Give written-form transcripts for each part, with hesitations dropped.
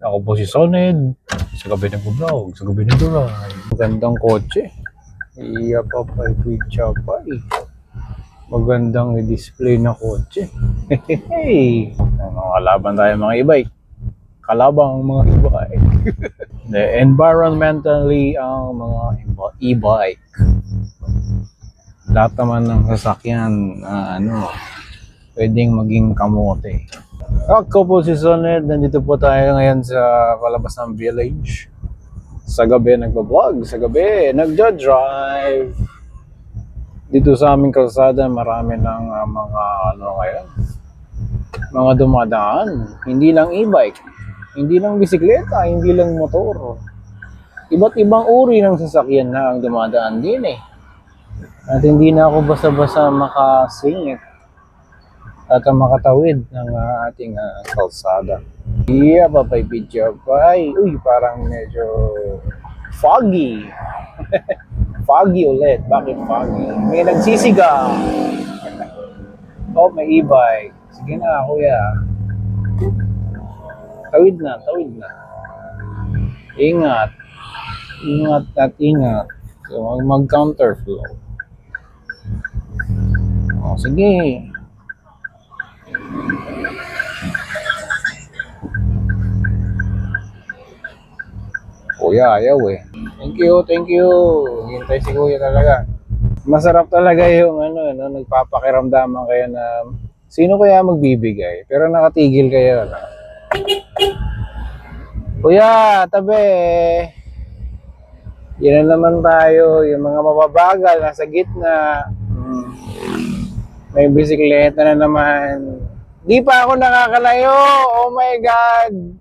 Ako po si Soned, sa gabi nag-vlog, sa gabi nag-drive. Magandang kotse. Iya pa pa, pizza pa eh. Magandang i-display na kotse. Hey! Mga kalaban tayo mga e-bike. Kalabang mga e-bike. Environmentally ang mga e-bike. Lahat naman ng sasakyan pwedeng maging kamote. Ako po si Soned, nandito po tayo ngayon sa palabas ng village. Sa gabi nagpa-vlog, sa gabi nagja-drive. Dito sa aming kalsada marami ng mga dumadaan. Hindi lang e-bike, hindi lang bisikleta, hindi lang motor. Iba't ibang uri ng sasakyan na ang dumadaan din eh. At hindi na ako basta-basta makasingit at makatawid ng ating kalsada. Yeah, papay video pay. Uy, parang medyo foggy. Foggy ulit. Bakit foggy? May nagsisigaw. Oh, may e-bike. Sige na, kuya. Tawid na, tawid na. Ingat. Ingat at ingat. So, mag-counterflow. Oh, sige. Kuya, ayaw eh. Thank you. Hintay si kuya talaga. Masarap talaga yung nagpapakiramdaman kayo na sino kaya magbibigay. Pero nakatigil kayo. Kuya, tabi. Yan na naman tayo. Yung mga mababagal, nasa gitna. May bisikleta na naman. Di pa ako nakakalayo. Oh my God.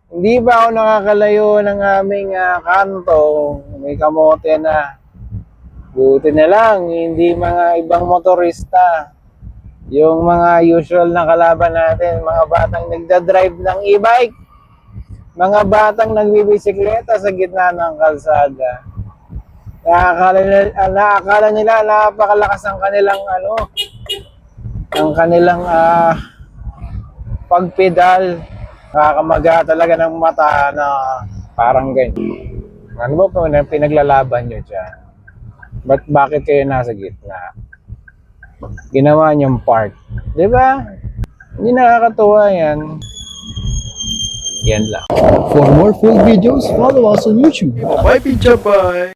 Hindi pa ako nakakalayo ng aming kanto. May kamote na. Buti na lang, hindi mga ibang motorista. Yung mga usual na kalaban natin, mga batang nagdadrive ng e-bike. Mga batang nagbibisikleta sa gitna ng kalsada. Nakakala nila napakalakas ang kanilang pagpedal. Nakakamaga talaga ng mata na parang ganyan. Ano ba pinaglalaban nyo dyan? Bakit kayo nasa gitna? Ginawa niyong park. Diba? Hindi nakakatuwa yan. Yan lang. For more full videos, follow us on YouTube. Bye, Pizza Bye!